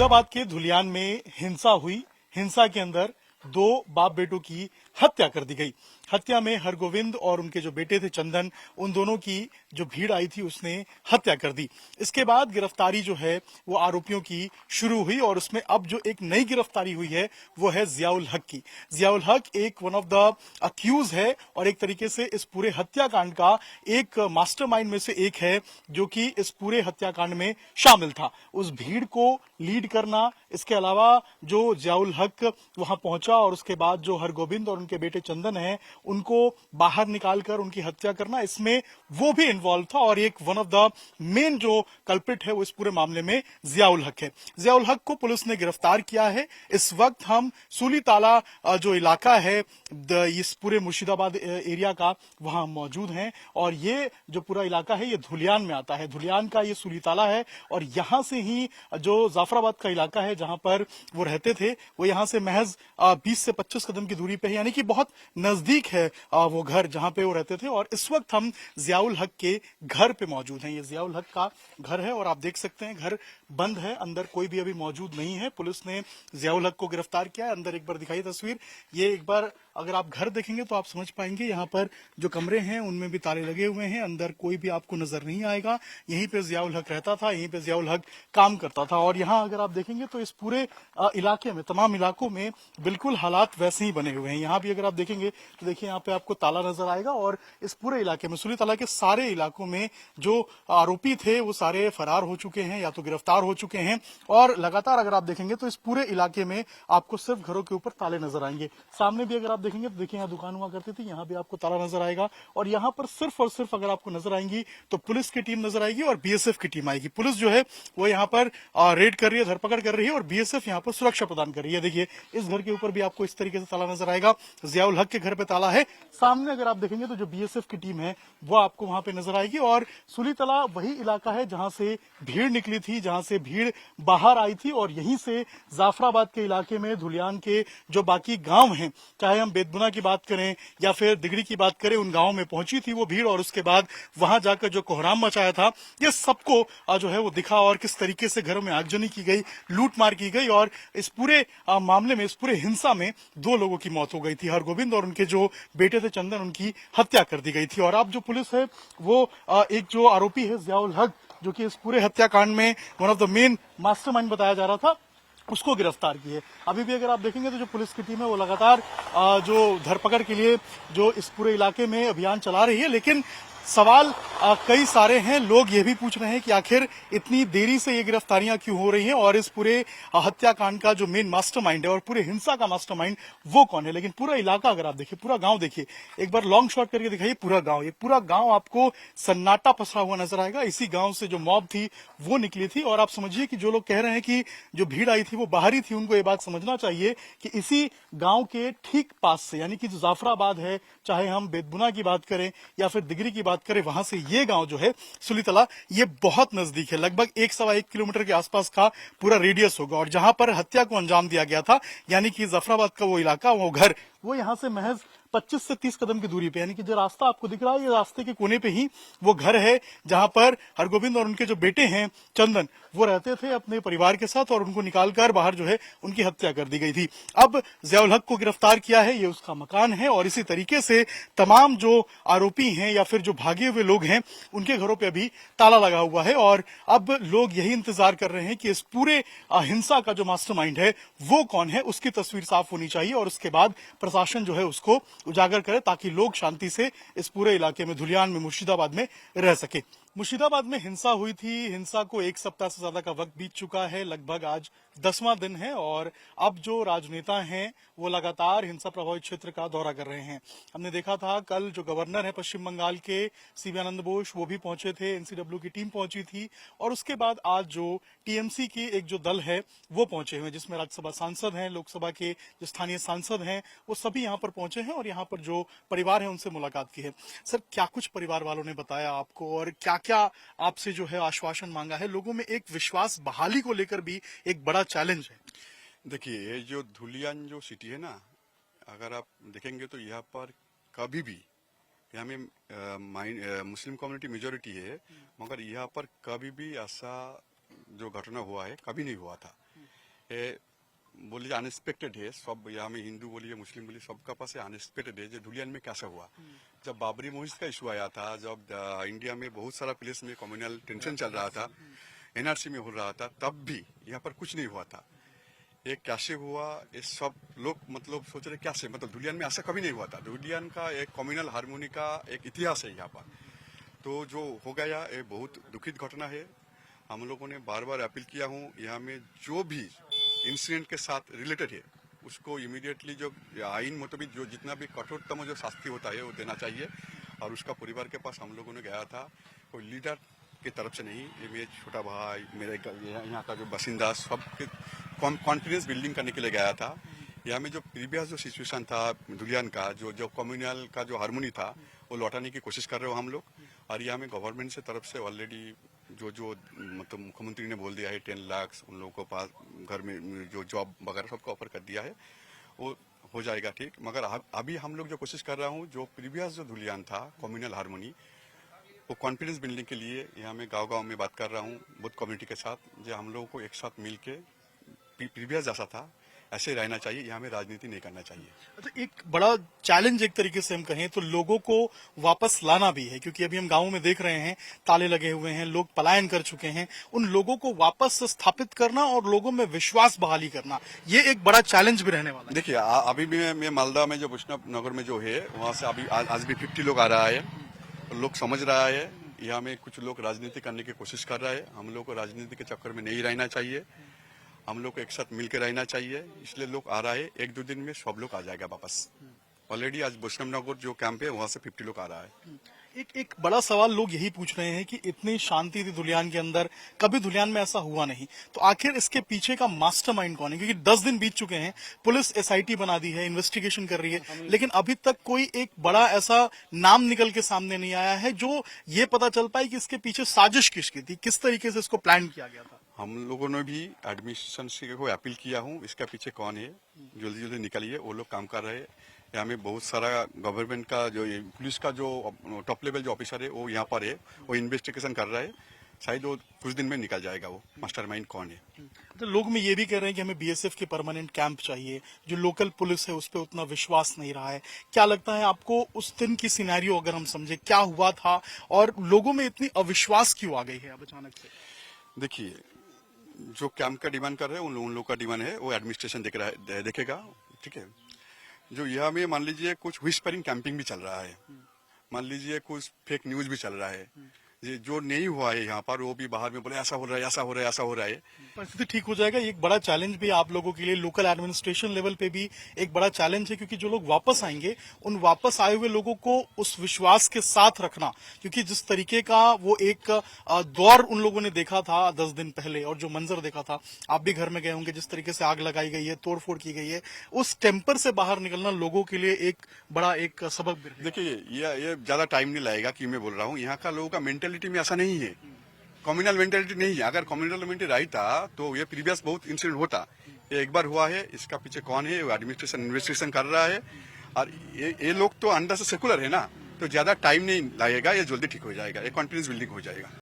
मुर्शिदाबाद के धुलियान में हिंसा हुई। हिंसा के अंदर दो बाप बेटों की हत्या कर दी गई। हत्या में हरगोविंद और उनके जो बेटे थे चंदन, उन दोनों की जो भीड़ आई थी उसने हत्या कर दी। इसके बाद गिरफ्तारी जो है वो आरोपियों की शुरू हुई और उसमें अब जो एक नई गिरफ्तारी हुई है वो है जियाउल हक की। जियाउल हक एक वन ऑफ द अक्यूज है और एक तरीके से इस पूरे हत्याकांड का एक मास्टरमाइंड में से एक है जो कि इस पूरे हत्याकांड में शामिल था। उस भीड़ को लीड करना, इसके अलावा जो जियाउल हक वहां पहुंचा और उसके बाद जो हरगोविंद और उनके बेटे चंदन हैं उनको बाहर निकालकर उनकी हत्या करना, इसमें वो भी इन्वॉल्व था और एक वन ऑफ द मेन जो कल्प्रिट है वो इस पूरे मामले में जियाउल हक है। जियाउल हक को पुलिस ने गिरफ्तार किया है। इस वक्त हम सूली ताला जो इलाका है इस पूरे मुर्शिदाबाद एरिया का, वहां मौजूद हैं और ये जो पूरा इलाका है ये धुलियान में आता है। धुलियान का ये सूली ताला है और यहां से ही जो जाफराबाद का इलाका है जहां पर वो रहते थे वो यहां से महज 20 से 25 कदम की दूरी पे है, यानी कि बहुत नजदीक है वो घर जहां पे वो रहते थे। और इस वक्त हम जियाउल हक के घर पे मौजूद हैं। ये जियाउल हक का घर है और आप देख सकते हैं घर बंद है, अंदर कोई भी अभी मौजूद नहीं है। पुलिस ने जियाउल हक को गिरफ्तार किया है। अंदर एक बार दिखाई तस्वीर, ये एक बार अगर आप घर देखेंगे तो आप समझ पाएंगे यहाँ पर जो कमरे हैं उनमें भी ताले लगे हुए हैं, अंदर कोई भी आपको नजर नहीं आएगा। यहीं पे जियाउल हक रहता था, यहीं पे जियाउल हक काम करता था। और यहाँ अगर आप देखेंगे तो इस पूरे इलाके में, तमाम इलाकों में बिल्कुल हालात वैसे ही बने हुए हैं। यहाँ भी अगर आप देखेंगे तो देखिए यहाँ पे आपको ताला नजर आएगा और इस पूरे इलाके में, सूली ताला के सारे इलाकों में जो आरोपी थे वो सारे फरार हो चुके हैं या तो गिरफ्तार हो चुके हैं। और लगातार अगर आप देखेंगे तो इस पूरे इलाके में आपको सिर्फ घरों के ऊपर ताले नजर आएंगे। सामने भी अगर आप देखेंगे तो देखिए यहाँ दुकान हुआ करती थी, यहाँ भी आपको ताला नजर आएगा। और यहाँ पर सिर्फ और सिर्फ अगर आपको नजर आएंगी तो पुलिस की टीम नजर आएगी और बीएसएफ की टीम आएगी। पुलिस जो है वो यहाँ पर रेड कर रही है, धरपकड़ कर रही है और बीएसएफ यहाँ पर सुरक्षा प्रदान कर रही है। देखिए इस घर के ऊपर भी आपको इस तरीके से ताला नजर आएगा। जियाउल हक के घर पे ताला है। सामने अगर आप देखेंगे तो जो बीएसएफ की टीम है वो आपको वहां पे नजर आएगी। और सूली ताला वही इलाका है जहां से भीड़ निकली थी, जहां से भीड़ बाहर आई थी और यहीं से जाफराबाद के इलाके में धुलियान के जो बाकी गांव हैं, चाहे हम बेदबुना की बात करें या फिर दिगड़ी की बात करें, उन गांवों में पहुंची थी वो भीड़ और उसके बाद वहां जाकर जो कोहराम मचाया था ये सबको जो है वो दिखा और किस तरीके से घरों में आगजनी की गई, लूटमार की गई। और इस पूरे मामले में, इस पूरे हिंसा में 2 लोगों की मौत हो गई थी। हरगोविंद और उनके जो बेटे थे चंदन, उनकी हत्या कर दी गई थी। और अब जो पुलिस है वो एक जो आरोपी है जियाउल हक, जो कि इस पूरे हत्याकांड में one of the main mastermind बताया जा रहा था, उसको गिरफ्तार की है। अभी भी अगर आप देखेंगे तो जो पुलिस की टीम है वो लगातार जो धरपकड़ के लिए जो इस पूरे इलाके में अभियान चला रही है। लेकिन सवाल कई सारे हैं। लोग ये भी पूछ रहे हैं कि आखिर इतनी देरी से ये गिरफ्तारियां क्यों हो रही हैं और इस पूरे हत्याकांड का जो मेन मास्टरमाइंड है और पूरे हिंसा का मास्टरमाइंड वो कौन है। लेकिन पूरा इलाका अगर आप देखिए, पूरा गांव देखिए, एक बार लॉन्ग शॉट करके दिखाइए पूरा गांव, ये पूरा गांव आपको सन्नाटा पसरा हुआ नजर आएगा। इसी गांव से जो मॉब थी वो निकली थी। और आप समझिए कि जो लोग कह रहे हैं कि जो भीड़ आई थी वो बाहरी थी, उनको ये बात समझना चाहिए कि इसी गांव के ठीक पास से, यानी कि जो जाफराबाद है, चाहे हम बेदबुना की बात करें या फिर दिगरी की बात करें, वहां से ये गांव जो है सूली ताला ये बहुत नजदीक है। लगभग 1-1.25 किलोमीटर के आसपास का पूरा रेडियस होगा। और जहां पर हत्या को अंजाम दिया गया था, यानी कि जाफराबाद का वो इलाका, वो घर, वो यहां से महज 25 से 30 कदम की दूरी पे, यानी कि जो रास्ता आपको दिख रहा है ये रास्ते के कोने पे ही वो घर है जहां पर हरगोविंद और उनके जो बेटे हैं चंदन, वो रहते थे अपने परिवार के साथ और उनको निकालकर बाहर जो है उनकी हत्या कर दी गई थी। अब जियाउल हक को गिरफ्तार किया है, ये उसका मकान है और इसी तरीके से तमाम जो आरोपी हैं या फिर जो भागे हुए लोग हैं उनके घरों पे अभी ताला लगा हुआ है। और अब लोग यही इंतजार कर रहे हैं कि इस पूरे हिंसा का जो मास्टरमाइंड है वो कौन है, उसकी तस्वीर साफ होनी चाहिए और उसके बाद प्रशासन जो है उसको उजागर करे ताकि लोग शांति से इस पूरे इलाके में, धुलियान में, मुर्शिदाबाद में रह सके। मुर्शिदाबाद में हिंसा हुई थी। हिंसा को 1 सप्ताह से ज्यादा का वक्त बीत चुका है, लगभग आज 10वां दिन है और अब जो राजनेता हैं वो लगातार हिंसा प्रभावित क्षेत्र का दौरा कर रहे हैं। हमने देखा था कल जो गवर्नर है पश्चिम बंगाल के, सीबी आनंद बोस, वो भी पहुंचे थे, एनसीडब्ल्यू की टीम पहुंची थी और उसके बाद आज जो टीएमसी की एक जो दल है वो पहुंचे हुए, जिसमें राज्यसभा सांसद हैं, लोकसभा के जो स्थानीय सांसद हैं, वो सभी यहाँ पर पहुंचे हैं और यहाँ पर जो परिवार है उनसे मुलाकात की है। सर, क्या कुछ परिवार वालों ने बताया आपको और क्या क्या आपसे जो है आश्वासन मांगा है? लोगों में एक विश्वास बहाली को लेकर भी एक बड़ा चैलेंज है। देखिए, ये जो धुलियान जो सिटी है ना, अगर आप देखेंगे तो यहाँ पर कभी भी, यहाँ में मुस्लिम कम्युनिटी मेजोरिटी है, मगर यहाँ पर कभी भी ऐसा जो घटना हुआ है कभी नहीं हुआ था। ये बोलिए अनएक्सपेक्टेड है। सब यहाँ में हिंदू बोलिए मुस्लिम बोलिए सबका पास अनएक्सपेक्टेड है। जो धुलियान में कैसा हुआ, जब बाबरी मस्जिद का इशू आया था, जब इंडिया में बहुत सारा प्लेस में कम्युनल टेंशन चल रहा था, एनआरसी में हो रहा था, तब भी यहाँ पर कुछ नहीं हुआ था। ये कैसे हुआ, ये सब लोग मतलब सोच रहे कैसे, मतलब धुलियान में ऐसा कभी नहीं हुआ था। धुलियान का एक कम्युनल हारमोनी का एक इतिहास है यहाँ पर। तो जो हो गया ये बहुत दुखित घटना है। हम लोगों ने बार बार अपील किया हूँ, यहाँ में जो भी इंसिडेंट के साथ रिलेटेड है उसको इमीडिएटली जो आइन मुताबिक जो जितना भी कठोरतम जो शास्ति होता है वो देना चाहिए। और उसका परिवार के पास हम लोगों ने गया था, कोई लीडर की तरफ से नहीं, ये मेरे छोटा भाई, मेरे यहाँ का जो बासिंदा, सब कॉन्फिडेंस बिल्डिंग करने के लिए गया था। यहाँ में जो प्रीवियस जो सिचुएशन था धुलियान का, जो कम्युनल का जो हारमोनी था, वो लौटाने की कोशिश कर रहे हो हम लोग। और यहाँ में गवर्नमेंट से तरफ से ऑलरेडी जो मतलब मुख्यमंत्री ने बोल दिया है 10 लाख उन लोगों को पास घर में जो जॉब वगैरह सबको ऑफर कर दिया है, वो हो जाएगा ठीक। मगर अभी हम लोग जो कोशिश कर रहा हूँ, जो प्रीवियस जो धुलियान था कम्युनल हारमोनी, वो कॉन्फिडेंस बिल्डिंग के लिए यहाँ में गांव-गांव में बात कर रहा हूँ बहुत कम्युनिटी के साथ, जो हम लोगों को एक साथ मिल के प्रीवियस जैसा था ऐसे रहना चाहिए। यहाँ में राजनीति नहीं करना चाहिए। अच्छा, एक बड़ा चैलेंज एक तरीके से हम कहें तो लोगों को वापस लाना भी है, क्योंकि अभी हम गांवों में देख रहे हैं ताले लगे हुए हैं, लोग पलायन कर चुके हैं। उन लोगों को वापस स्थापित करना और लोगों में विश्वास बहाली करना, ये एक बड़ा चैलेंज भी रहने वाला है। देखिए अभी भी मैं मालदा में जो वैष्णव नगर में जो है वहाँ से अभी आज भी 50 लोग आ रहा है। लोग समझ रहा है यहाँ में कुछ लोग राजनीति करने की कोशिश कर रहा है। हम लोग को राजनीति के चक्कर में नहीं रहना चाहिए, हम लोग को एक साथ मिलकर रहना चाहिए। इसलिए लोग आ रहा है, 1-2 दिन में सब लोग आ जाएगा वापस। ऑलरेडी आज वैष्णव नगर जो कैंप है वहाँ से 50 लोग आ रहा है। एक बड़ा सवाल लोग यही पूछ रहे हैं कि इतनी शांति थी धुलियान के अंदर, कभी धुलियान में ऐसा हुआ नहीं, तो आखिर इसके पीछे का मास्टरमाइंड कौन है? क्योंकि 10 दिन बीत चुके हैं, पुलिस एसआईटी बना दी है, इन्वेस्टिगेशन कर रही है, लेकिन अभी तक कोई एक बड़ा ऐसा नाम निकल के सामने नहीं आया है जो ये पता चल पाए कि इसके पीछे साजिश किसकी थी, किस तरीके से इसको प्लान किया गया था। हम लोगों ने भी एडमिनिस्ट्रेशन से को अपील किया हूँ, इसका पीछे कौन है जल्दी जल्दी निकलिए। वो लोग काम कर रहे हैं। यहाँ में बहुत सारा गवर्नमेंट का जो पुलिस का जो टॉप लेवल जो ऑफिसर है वो यहाँ पर है, वो इन्वेस्टिगेशन कर रहा है। शायद वो कुछ दिन में निकल जाएगा वो मास्टरमाइंड कौन है। तो लोग में ये भी कह रहे हैं कि हमें बीएसएफ के परमानेंट कैंप चाहिए, जो लोकल पुलिस है उस पर उतना विश्वास नहीं रहा है। क्या लगता है आपको उस दिन की सिनेरियो अगर हम समझे, क्या हुआ था और लोगों में इतनी अविश्वास क्यों आ गई है अब अचानक से? देखिए जो कैंप का डिमांड कर रहे हैं उन लोगों का डिमांड है, वो एडमिनिस्ट्रेशन देखेगा, ठीक है। जो यहाँ में मान लीजिए कुछ विस्परिंग कैंपिंग भी चल रहा है, मान लीजिए कुछ फेक न्यूज भी चल रहा है, ये जो नहीं हुआ है यहाँ पर वो भी बाहर में बोले ऐसा हो रहा है, ऐसा हो रहा है, ऐसा हो रहा है। परिस्थिति ठीक हो जाएगा। एक बड़ा चैलेंज भी आप लोगों के लिए लोकल एडमिनिस्ट्रेशन लेवल पे भी एक बड़ा चैलेंज है, क्योंकि जो लोग वापस आएंगे उन वापस आए हुए लोगों को उस विश्वास के साथ रखना, क्योंकि जिस तरीके का वो एक दौर उन लोगों ने देखा था 10 दिन पहले और जो मंजर देखा था, आप भी घर में गए होंगे, जिस तरीके से आग लगाई गई है, तोड़फोड़ की गई है, उस टेम्पर से बाहर निकलना लोगों के लिए एक बड़ा एक सबक भी रहेगा। देखिए ये ज्यादा टाइम नहीं लगेगा कि मैं बोल रहा हूँ, यहाँ का लोगों का मेंटेलिटी में ऐसा नहीं है, कम्युनल मेंटेलिटी नहीं है। अगर कम्युनल मेंटेलिटी रहता तो ये प्रीवियस बहुत इंसिडेंट होता। ये एक बार हुआ है, इसका पीछे कौन है वो एडमिनिस्ट्रेशन इन्वेस्टिगेशन कर रहा है। और ये लोग तो अंदर से सेकुलर है ना, तो ज्यादा टाइम नहीं लगेगा, ये जल्दी ठीक हो जाएगा, ये कॉन्फिडेंस बिल्डिंग हो जाएगा।